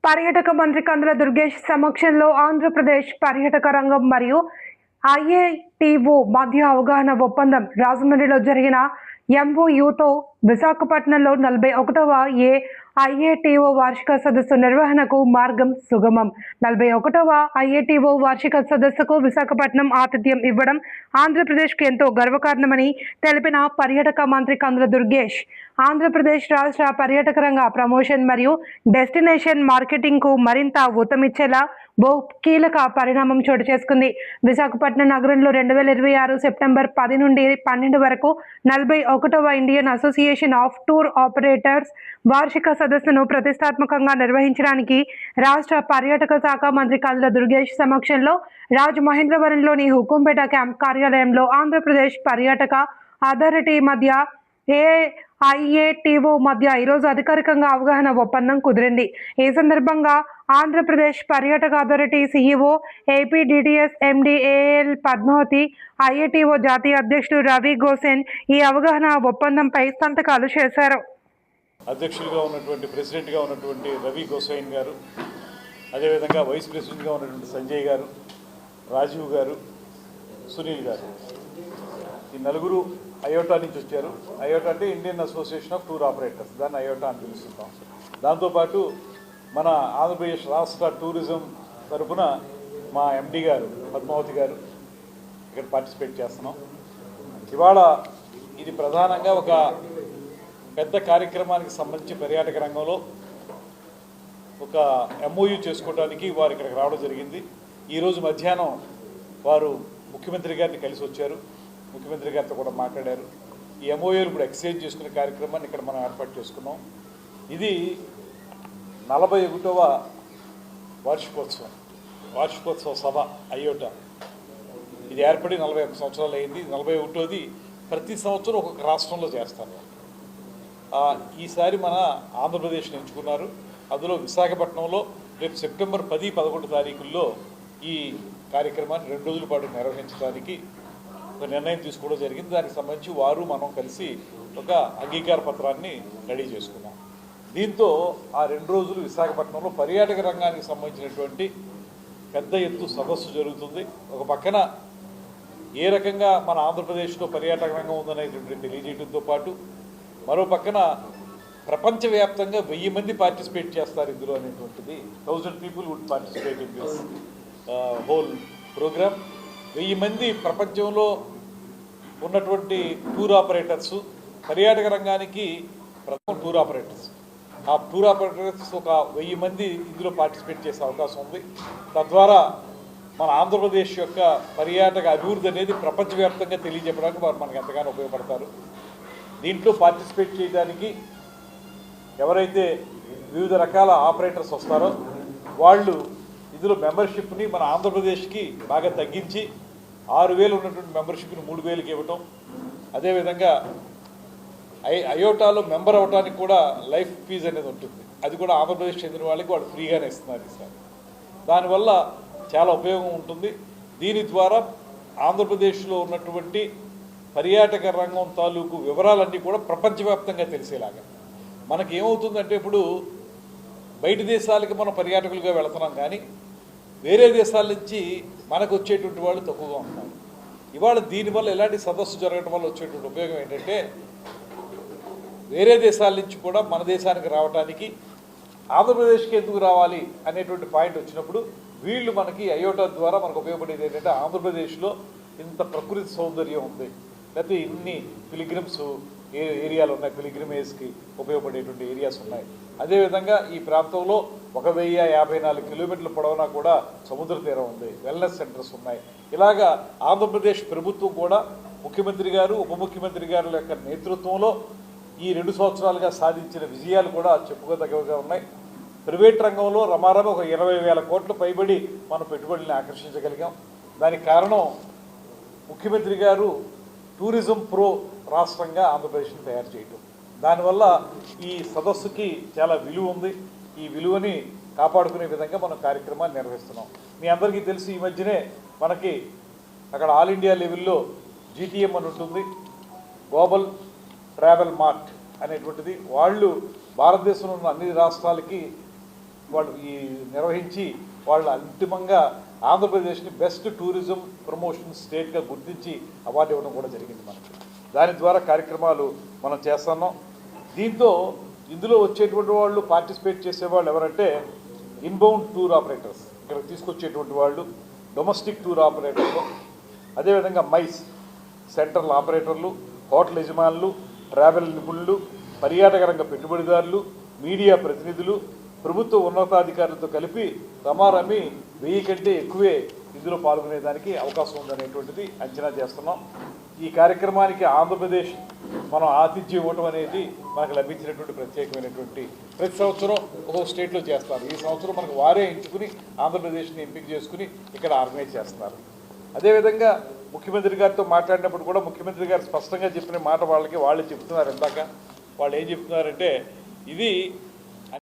పర్యాటక మంత్రి కందుల దుర్గేష్ సమక్షంలో ఆంధ్రప్రదేశ్ పర్యాటక రంగం మరియు ఐఏటిఓ మధ్య అవగాహన ఒప్పందం రాజమండ్రిలో జరిగిన ఎంఓయూతో విశాఖపట్నంలో 41వ ఐఏటిఓ వార్షిక సదస్సు నిర్వహణకు మార్గం సుగమం. 41వ ఐఏటిఓ వార్షిక సదస్సుకు విశాఖపట్నం ఆతిథ్యం ఇవ్వడం ఆంధ్రప్రదేశ్కు ఎంతో గర్వకారణమని తెలిపిన పర్యాటక మంత్రి కందుల దుర్గేష్, ఆంధ్రప్రదేశ్ రాష్ట్ర పర్యాటక రంగ ప్రమోషన్ మరియు డెస్టినేషన్ మార్కెటింగ్కు మరింత ఊతమిచ్చేలా ఓ కీలక పరిణామం చోటు చేసుకుంది. విశాఖపట్నం నగరంలో 2026 సెప్టెంబర్ 10 నుండి 12 వరకు 41వ Indian association of tour operators వార్షిక సదస్సును ప్రతిష్టాత్మకంగా నిర్వహించడానికి రాష్ట్ర పర్యాటక శాఖ మంత్రి కందుల దుర్గేష్ సమక్షంలో రాజమహేంద్రవరంలోని హుకుంపేట క్యాంప్ కార్యాలయంలో ఆంధ్రప్రదేశ్ పర్యాటక అథారిటీ మధ్య ఐఏటిఓ మధ్య ఈరోజు అధికారికంగా అవగాహన ఒప్పందం కుదిరింది. ఈ సందర్భంగా ఆంధ్రప్రదేశ్ పర్యాటక అథారిటీ సిఇఓ ఏపీడీటీఎస్ ఎండి ఏఎల్ పద్మావతి, ఐఏటిఓ జాతీయ అధ్యక్షుడు రవి గోసెన్ ఈ అవగాహన ఒప్పందంపై సంతకాలు చేశారు. అధ్యక్షులుగా ఉన్నటువంటి ప్రెసిడెంట్గా ఉన్నటువంటి రవి గోసైన్ గారు, అదేవిధంగా వైస్ ప్రెసిడెంట్గా ఉన్నటువంటి సంజయ్ గారు, రాజీవ్ గారు, సునీల్ గారు, ఈ నలుగురు అయోటా నుంచి వచ్చారు. అయోటా అంటే Indian association of tour operators, దాన్ని అయోటా అని పిలుస్తుంటాం. దాంతోపాటు మన ఆంధ్రప్రదేశ్ రాష్ట్ర టూరిజం తరఫున మా ఎండి గారు పద్మావతి గారు ఇక్కడ పార్టిసిపేట్ చేస్తున్నాం. ఇవాళ ఇది ప్రధానంగా ఒక పెద్ద కార్యక్రమానికి సంబంధించి పర్యాటక రంగంలో ఒక ఎంఓయూ చేసుకోవడానికి వారు ఇక్కడికి రావడం జరిగింది. ఈరోజు మధ్యాహ్నం వారు ముఖ్యమంత్రి గారిని కలిసి వచ్చారు, ముఖ్యమంత్రి గారితో కూడా మాట్లాడారు. ఈ ఎంఓయూలు ఇప్పుడు ఎక్స్చేంజ్ చేసుకునే కార్యక్రమాన్ని ఇక్కడ మనం ఏర్పాటు చేసుకున్నాం. ఇది 41వ వార్షికోత్సవ సభ అయోటా. ఇది ఏర్పడి 41 సంవత్సరాలు అయింది. 41వది ప్రతి సంవత్సరం ఒక్కొక్క రాష్ట్రంలో చేస్తారు. ఈసారి మన ఆంధ్రప్రదేశ్ని ఎంచుకున్నారు. అందులో విశాఖపట్నంలో రేపు సెప్టెంబర్ 10, 11 తారీఖుల్లో ఈ కార్యక్రమాన్ని 2 రోజుల పాటు నిర్వహించడానికి ఒక నిర్ణయం తీసుకోవడం జరిగింది. దానికి సంబంధించి వారు మనం కలిసి ఒక అంగీకార పత్రాన్ని రెడీ చేసుకున్నాం. దీంతో ఆ 2 రోజులు విశాఖపట్నంలో పర్యాటక రంగానికి సంబంధించినటువంటి పెద్ద ఎత్తు సదస్సు జరుగుతుంది. ఒక పక్కన ఏ రకంగా మన ఆంధ్రప్రదేశ్లో పర్యాటక రంగం ఉందనేటువంటి తెలియజేయడంతో పాటు మరో పక్కన ప్రపంచవ్యాప్తంగా 1000 మంది పార్టిసిపేట్ చేస్తారు ఇందులో అనేటువంటిది. 1000 people would participate in this whole programme. 1000 మంది ప్రపంచంలో ఉన్నటువంటి టూర్ ఆపరేటర్స్, పర్యాటక రంగానికి ప్రథమ టూర్ ఆపరేటర్స్, ఆ టూర్ ఆపరేటర్స్ ఒక 1000 మంది ఇందులో పార్టిసిపేట్ చేసే అవకాశం ఉంది. తద్వారా మన ఆంధ్రప్రదేశ్ యొక్క పర్యాటక అభివృద్ధి అనేది ప్రపంచవ్యాప్తంగా తెలియజెప్పడానికి వారు మనకు ఎంతగానో ఉపయోగపడతారు. దీంట్లో పార్టిసిపేట్ చేయడానికి ఎవరైతే వివిధ రకాల ఆపరేటర్స్ వస్తారో వాళ్ళు ఇందులో మెంబర్షిప్ని మన ఆంధ్రప్రదేశ్కి బాగా తగ్గించి 6000 ఉన్నటువంటి మెంబర్షిప్ని 3000కి ఇవ్వటం. అదేవిధంగా అయోటాలో మెంబర్ అవడానికి కూడా లైఫ్ ఫీజు అనేది ఉంటుంది. అది కూడా ఆంధ్రప్రదేశ్ చెందిన వాళ్ళకి వాళ్ళు ఫ్రీగానే ఇస్తున్నారు ఈసారి. దానివల్ల చాలా ఉపయోగం ఉంటుంది. దీని ద్వారా ఆంధ్రప్రదేశ్లో ఉన్నటువంటి పర్యాటక రంగం తాలూకు వివరాలన్నీ కూడా ప్రపంచవ్యాప్తంగా తెలిసేలాగా. మనకి ఏమవుతుందంటే ఇప్పుడు బయట దేశాలకి మనం పర్యాటకులుగా వెళుతున్నాం, కానీ వేరే దేశాల నుంచి మనకు వచ్చేటువంటి వాళ్ళు తక్కువగా ఉంటారు. ఇవాళ దీనివల్ల ఇలాంటి సదస్సు జరగడం వల్ల వచ్చేటువంటి ఉపయోగం ఏంటంటే వేరే దేశాల నుంచి కూడా మన దేశానికి రావడానికి ఆంధ్రప్రదేశ్కి ఎందుకు రావాలి అనేటువంటి పాయింట్ వచ్చినప్పుడు వీళ్ళు మనకి అయోటా ద్వారా మనకు ఉపయోగపడేది ఏంటంటే ఆంధ్రప్రదేశ్లో ఇంత ప్రకృతి సౌందర్యం ఉంది, లేకపోతే ఇన్ని పిలిగ్రిమ్స్ ఏరియాలు ఉన్నాయి, పిలిగ్రిమేజ్కి ఉపయోగపడేటువంటి ఏరియాస్ ఉన్నాయి. అదేవిధంగా ఈ ప్రాంతంలో 1054 కిలోమీటర్ల పొడవునా కూడా సముద్ర తీరం ఉంది, వెల్నెస్ సెంటర్స్ ఉన్నాయి. ఇలాగా ఆంధ్రప్రదేశ్ ప్రభుత్వం కూడా ముఖ్యమంత్రి గారు, ఉప ముఖ్యమంత్రి గారి యొక్క నేతృత్వంలో ఈ 2 సంవత్సరాలుగా సాధించిన విజయాలు కూడా చెప్పుకోదగ్గగా ఉన్నాయి. ప్రైవేట్ రంగంలో రమారమ ఒక 20,000 కోట్ల పైబడి మనం పెట్టుబడుల్ని ఆకర్షించగలిగాం. దానికి కారణం ముఖ్యమంత్రి గారు టూరిజం ప్రో రాష్ట్రంగా ఆంధ్రప్రదేశ్ని తయారు చేయటం. దానివల్ల ఈ సదస్సుకి చాలా విలువ ఉంది. ఈ విలువని కాపాడుకునే విధంగా మనం కార్యక్రమాన్ని నిర్వహిస్తున్నాం. మీ అందరికీ తెలిసి ఈ మధ్యనే మనకి అక్కడ ఆల్ ఇండియా లెవెల్లో జీటీఎం అని ఉంటుంది, గ్లోబల్ ట్రావెల్ మార్ట్ అనేటువంటిది. వాళ్ళు భారతదేశంలో ఉన్న అన్ని రాష్ట్రాలకి వాళ్ళు ఈ నిర్వహించి వాళ్ళు అంతిమంగా ఆంధ్రప్రదేశ్ని బెస్ట్ టూరిజం ప్రమోషన్ స్టేట్గా గుర్తించి అవార్డు ఇవ్వడం కూడా జరిగింది మనకి. దాని ద్వారా కార్యక్రమాలు మనం చేస్తున్నాం. దీంతో ఇందులో వచ్చేటువంటి వాళ్ళు పార్టిసిపేట్ చేసేవాళ్ళు ఎవరంటే ఇన్బౌండ్ టూర్ ఆపరేటర్స్, ఇక్కడ తీసుకొచ్చేటువంటి వాళ్ళు, డొమెస్టిక్ టూర్ ఆపరేటర్లు, అదేవిధంగా మైస్ సెంట్రల్ ఆపరేటర్లు, హోటల్ యజమానులు, ట్రావెల్ నిపుణులు, పర్యాటక రంగ పెట్టుబడిదారులు, మీడియా ప్రతినిధులు, ప్రభుత్వ ఉన్నతాధికారులతో కలిపి రమారమి 1000 కంటే ఎక్కువే ఇందులో పాల్గొనేదానికి అవకాశం ఉందనేటువంటిది అంచనా చేస్తున్నాం. ఈ కార్యక్రమానికి ఆంధ్రప్రదేశ్ మనం ఆతిథ్యం ఇవ్వటం అనేది మనకు లభించినటువంటి ప్రత్యేకమైనటువంటి, ప్రతి సంవత్సరం ఒక్కొక్క స్టేట్లో చేస్తారు. ఈ సంవత్సరం మనకు వారే ఎంచుకుని ఆంధ్రప్రదేశ్ని ఎంపిక చేసుకుని ఇక్కడ ఆర్గనైజ్ చేస్తున్నారు. అదేవిధంగా ముఖ్యమంత్రి గారితో మాట్లాడినప్పుడు కూడా ముఖ్యమంత్రి గారు స్పష్టంగా చెప్పిన మాట వాళ్ళే చెప్తున్నారు. ఇందాక వాళ్ళు ఏం చెప్తున్నారంటే ఇది